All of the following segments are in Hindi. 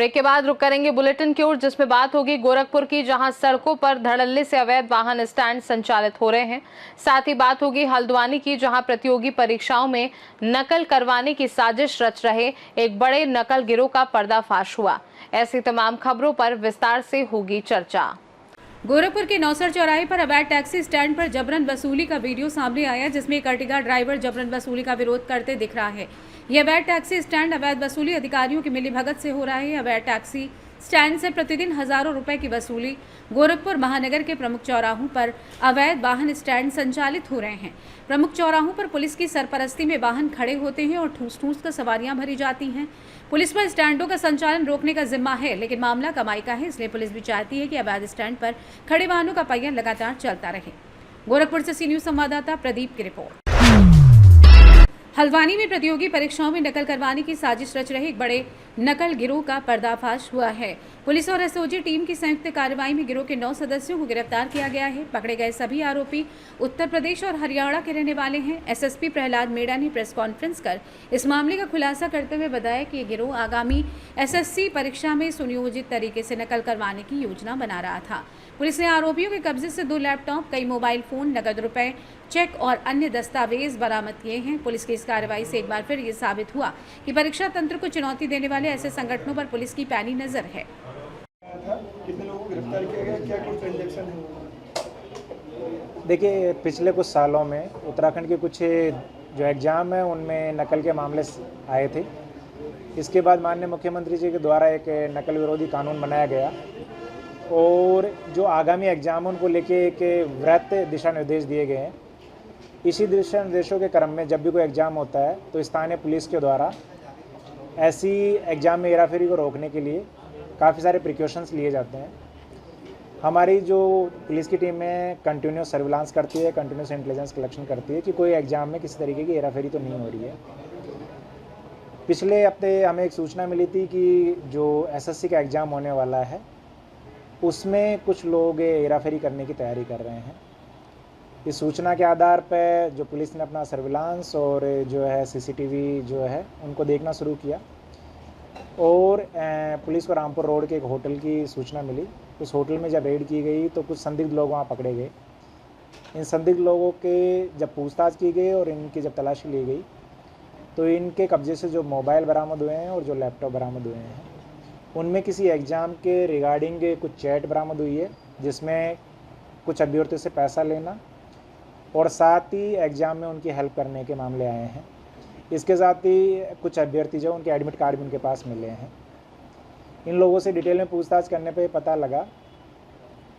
ब्रेक के बाद रुक करेंगे बुलेटिन की ओर, जिसमें बात होगी गोरखपुर की, जहां सड़कों पर धड़ल्ले से अवैध वाहन स्टैंड संचालित हो रहे हैं। साथ ही बात होगी हल्द्वानी की, जहां प्रतियोगी परीक्षाओं में नकल करवाने की साजिश रच रहे एक बड़े नकल गिरोह का पर्दाफाश हुआ। ऐसी तमाम खबरों पर विस्तार से होगी चर्चा। गोरखपुर के नौसर चौराहे पर अवैध टैक्सी स्टैंड पर जबरन वसूली का वीडियो सामने आया, जिसमें एक अर्टिगा ड्राइवर जबरन वसूली का विरोध करते दिख रहा है। यह अवैध टैक्सी स्टैंड अवैध वसूली अधिकारियों की मिलीभगत से हो रहा है। अवैध टैक्सी स्टैंड से प्रतिदिन हजारों रुपए की वसूली। गोरखपुर महानगर के प्रमुख चौराहों पर अवैध वाहन स्टैंड संचालित हो रहे हैं। प्रमुख चौराहों पर पुलिस की सरपरस्ती में वाहन खड़े होते हैं और ठूस ठूस कर सवारियां भरी जाती हैं। पुलिस पर स्टैंडों का संचालन रोकने का जिम्मा है, लेकिन मामला कमाई का है, इसलिए पुलिस भी चाहती है कि अवैध स्टैंड पर खड़े वाहनों का पहिया लगातार चलता रहे। गोरखपुर से सी न्यूज संवाददाता प्रदीप की रिपोर्ट। हल्द्वानी में प्रतियोगी परीक्षाओं में नकल करवाने की साजिश रच रहे एक बड़े नकल गिरोह का पर्दाफाश हुआ है। पुलिस और एसओजी टीम की संयुक्त कार्रवाई में गिरोह के 9 सदस्यों को गिरफ्तार किया गया है। पकड़े गए सभी आरोपी उत्तर प्रदेश और हरियाणा के रहने वाले हैं। एसएसपी प्रहलाद मेड़ा ने प्रेस कॉन्फ्रेंस कर इस मामले का खुलासा करते हुए बताया कि ये गिरोह आगामी एसएससी परीक्षा में सुनियोजित तरीके से नकल करवाने की योजना बना रहा था। पुलिस ने आरोपियों के कब्जे से 2 लैपटॉप, कई मोबाइल फोन, नकद रुपए, चेक और अन्य दस्तावेज बरामद किए हैं। पुलिस की इस कार्रवाई से एक बार फिर ये साबित हुआ कि परीक्षा तंत्र को चुनौती देने वाले ऐसे संगठनों पर पुलिस की पैनी नजर है। कितने लोगों को गिरफ्तार किया गया, क्या कोई ट्रांजैक्शन है? देखिए, पिछले कुछ सालों में उत्तराखंड के कुछ जो एग्ज़ाम है उनमें नकल के मामले आए थे। इसके बाद माननीय मुख्यमंत्री जी के द्वारा एक नकल विरोधी कानून बनाया गया और जो आगामी एग्ज़ाम उनको लेके एक वृहत दिशा निर्देश दिए गए हैं। इसी दिशा निर्देशों के क्रम में जब भी कोई एग्ज़ाम होता है तो स्थानीय पुलिस के द्वारा ऐसी एग्ज़ाम में हेराफेरी को रोकने के लिए काफ़ी सारे प्रिकॉशंस लिए जाते हैं। हमारी जो पुलिस की टीम है कंटिन्यूस सर्विलांस करती है, कंटिन्यूस इंटेलिजेंस कलेक्शन करती है कि कोई एग्ज़ाम में किसी तरीके की हेराफेरी तो नहीं हो रही है। पिछले हफ्ते हमें एक सूचना मिली थी कि जो एसएससी का एग्ज़ाम होने वाला है उसमें कुछ लोग हेराफेरी करने की तैयारी कर रहे हैं। इस सूचना के आधार पर जो पुलिस ने अपना सर्विलांस और जो है सीसीटीवी जो है उनको देखना शुरू किया और पुलिस को रामपुर रोड के एक होटल की सूचना मिली। उस होटल में जब रेड की गई तो कुछ संदिग्ध लोग वहाँ पकड़े गए। इन संदिग्ध लोगों के जब पूछताछ की गई और इनकी जब तलाशी ली गई तो इनके कब्जे से जो मोबाइल बरामद हुए हैं और जो लैपटॉप बरामद हुए हैं उनमें किसी एग्ज़ाम के रिगार्डिंग कुछ चैट बरामद हुई है, जिसमें कुछ अभ्यर्थियों से पैसा लेना और साथ ही एग्ज़ाम में उनकी हेल्प करने के मामले आए हैं। इसके साथ ही कुछ अभ्यर्थी जो उनके एडमिट कार्ड भी उनके पास मिले हैं। इन लोगों से डिटेल में पूछताछ करने पे पता लगा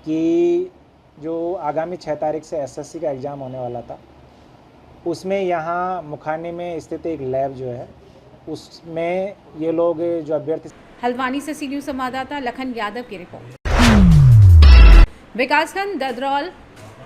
कि जो आगामी 6 तारीख से एसएससी का एग्ज़ाम होने वाला था उसमें यहाँ मुखानी में स्थित एक लैब जो है उसमें ये लोग जो अभ्यर्थी। हल्द्वानी से सी न्यूज संवाददाता लखन यादव की रिपोर्ट। विकासखंड ददरौल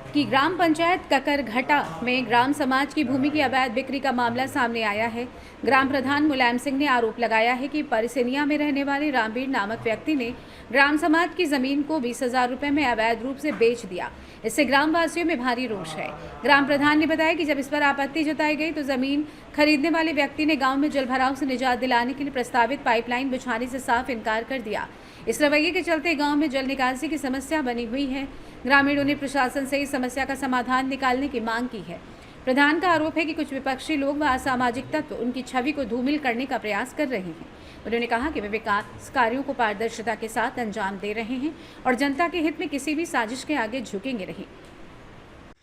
की ग्राम पंचायत ककरघटा में ग्राम समाज की भूमि की अवैध बिक्री का मामला सामने आया है। ग्राम प्रधान मुलायम सिंह ने आरोप लगाया है कि परिसेनिया में रहने वाले रामवीर नामक व्यक्ति ने ग्राम समाज की जमीन को 20,000 रुपए में अवैध रूप से बेच दिया। इससे ग्रामवासियों में भारी रोष है। ग्राम प्रधान ने बताया कि जब इस पर आपत्ति जताई गई तो जमीन खरीदने वाले व्यक्ति ने गांव में जलभराव से निजात दिलाने के लिए प्रस्तावित पाइपलाइन बिछाने से साफ इनकार कर दिया। इस रवैये के चलते गांव में जल निकासी की समस्या बनी हुई है। ग्रामीणों ने प्रशासन से इस समस्या का समाधान निकालने की मांग की है। प्रधान का आरोप है कि कुछ विपक्षी लोग व असामाजिक तत्व उनकी छवि को धूमिल करने का प्रयास कर रहे हैं। उन्होंने कहा कि वे विकास कार्यों को पारदर्शिता के साथ अंजाम दे रहे हैं और जनता के हित में किसी भी साजिश के आगे झुकेंगे नहीं।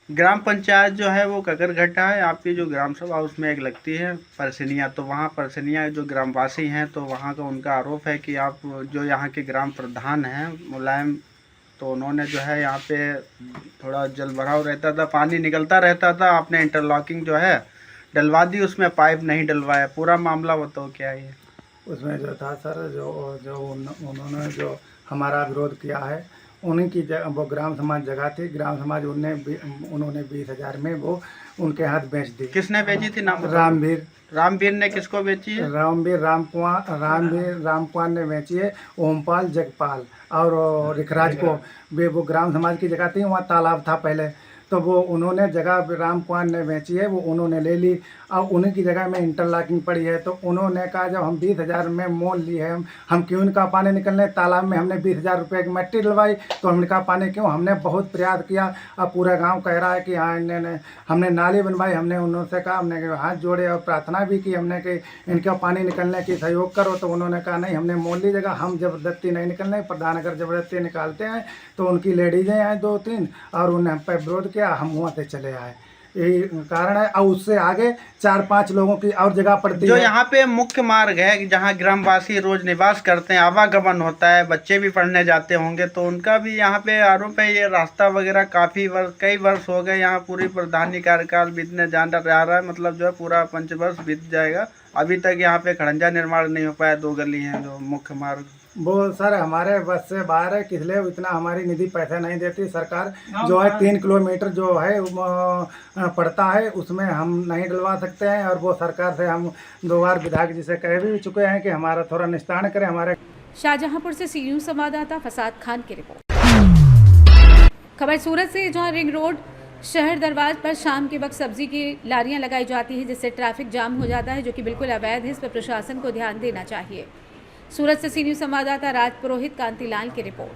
ग्राम पंचायत जो है वो ककरघटा है, आपकी जो ग्राम सभा उसमें एक लगती है परसनिया। तो वहाँ परसनिया जो ग्रामवासी हैं तो वहाँ का उनका आरोप है कि आप जो यहाँ के ग्राम प्रधान हैं मुलायम, तो उन्होंने जो है यहाँ पे थोड़ा जल भराव रहता था, पानी निकलता रहता था, आपने इंटरलॉकिंग जो है डलवा दी, उसमें पाइप नहीं डलवाया। पूरा मामला बताओ क्या है? उसमें जो था सर, जो उन्होंने जो हमारा विरोध किया है उन्हीं की वो ग्राम समाज जगह थी। ग्राम समाज उन्होंने 20,000 में वो उनके हाथ बेच दी। किसने बेची थी? नाम? रामवीर। रामवीर ने किसको बेची है? रामवीर रामकुमार ने बेची है ओमपाल जगपाल और रिखराज को। वे वो ग्राम समाज की जगह थी, वहाँ तालाब था पहले, तो वो उन्होंने जगह राम कुमार ने बेची है, वो उन्होंने ले ली। अब उन्हीं की जगह में इंटरलॉकिंग पड़ी है, तो उन्होंने कहा जब हम 20,000 में मोल लिए हैं, हम क्यों इनका पानी निकलने, तालाब में हमने 20,000 रुपये की मिट्टी डलवाई, तो हम इनका पानी क्यों, हमने बहुत प्रयास किया। अब पूरा गांव कह रहा है कि हाँ इन्होंने, हमने नाली बनवाई, हमने उन्होंने कहा, हमने हाथ जोड़े और प्रार्थना भी की हमने कि इनका पानी निकलने की सहयोग करो, तो उन्होंने कहा नहीं, हमने मोल ली जगह, हम जबरदस्ती नहीं निकलने, प्रधान अगर जबरदस्ती निकालते हैं तो उनकी लेडीजें आए 2-3 और उन्हें हम पर विरोध किया, हम वहाँ से चले आए। यही कारण है। और उससे आगे 4-5 लोगों की और जगह पड़ती जो है। यहाँ पे मुख्य मार्ग है जहाँ ग्रामवासी रोज निवास करते हैं, आवागमन होता है, बच्चे भी पढ़ने जाते होंगे, तो उनका भी यहाँ पे आरोप है ये रास्ता वगैरह कई वर्ष हो गए, यहाँ पूरी प्रधानी कार्यकाल बीतने जा रहा है, मतलब जो है पूरा 5 वर्ष बीत जाएगा, अभी तक यहाँ पे खड़ंजा निर्माण नहीं हो पाया। 2 गली हैं जो मुख्य मार्ग। वो सर हमारे बस से बाहर है, किसलिए इतना हमारी निधि पैसा नहीं देती सरकार। जो है 3 किलोमीटर जो है पड़ता है, उसमें हम नहीं डलवा सकते हैं, और वो सरकार से हम 2 बार विधायक जी से कह भी चुके हैं कि हमारा थोड़ा निस्तारण करें। हमारे शाहजहांपुर से सी न्यूज़ संवाददाता फसाद खान की रिपोर्ट। खबर सूरत से, जहां रिंग रोड शहर दरवाज पर शाम के वक्त सब्जी की लारियां लगाई जाती हैं, जिससे ट्रैफिक जाम हो जाता है, जो कि बिल्कुल अवैध है। इस पर प्रशासन को ध्यान देना चाहिए। सूरत से सी न्यूज़ संवाददाता राज पुरोहित, कांतिलाल की रिपोर्ट।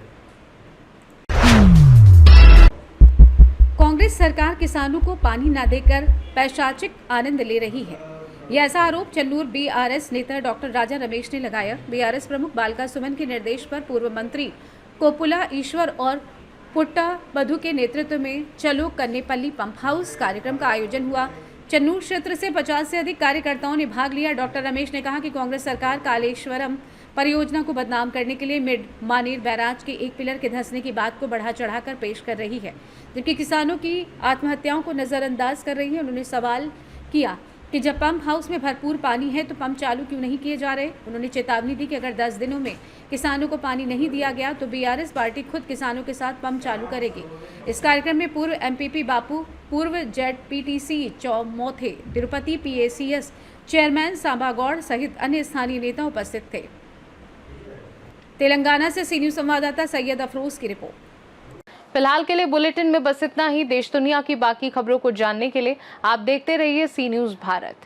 कांग्रेस सरकार किसानों को पानी न देकर पैशाचिक आनंद ले रही है, यह ऐसा आरोप चन्नूर बीआरएस नेता डॉक्टर राजा रमेश ने लगाया। बीआरएस प्रमुख बालका सुमन के निर्देश पर पूर्व मंत्री कोपुला ईश्वर और पुट्टा बधु के नेतृत्व में चलो कन्नेपल्ली पंप हाउस कार्यक्रम का आयोजन हुआ। चन्नूर क्षेत्र से 50 से अधिक कार्यकर्ताओं ने भाग लिया। डॉक्टर रमेश ने कहा कि कांग्रेस सरकार कालेश्वरम परियोजना को बदनाम करने के लिए मिड मानेर बैराज के एक पिलर के धंसने की बात को बढ़ा चढ़ाकर पेश कर रही है, जबकि किसानों की आत्महत्याओं को नज़रअंदाज कर रही है। उन्होंने सवाल किया कि जब पंप हाउस में भरपूर पानी है तो पंप चालू क्यों नहीं किए जा रहे। उन्होंने चेतावनी दी कि अगर 10 दिनों में किसानों को पानी नहीं दिया गया तो बीआरएस पार्टी खुद किसानों के साथ पंप चालू करेगी। इस कार्यक्रम में पूर्व एमपीपी बापू, पूर्व जेडपीटीसी चौमोथे, तिरुपति पीएसीएस चेयरमैन सांबागौड़ सहित अन्य स्थानीय नेता उपस्थित थे। तेलंगाना से सी न्यूज़ संवाददाता सैयद अफरोज की रिपोर्ट। फिलहाल के लिए बुलेटिन में बस इतना ही। देश दुनिया की बाकी खबरों को जानने के लिए आप देखते रहिए सी न्यूज़ भारत।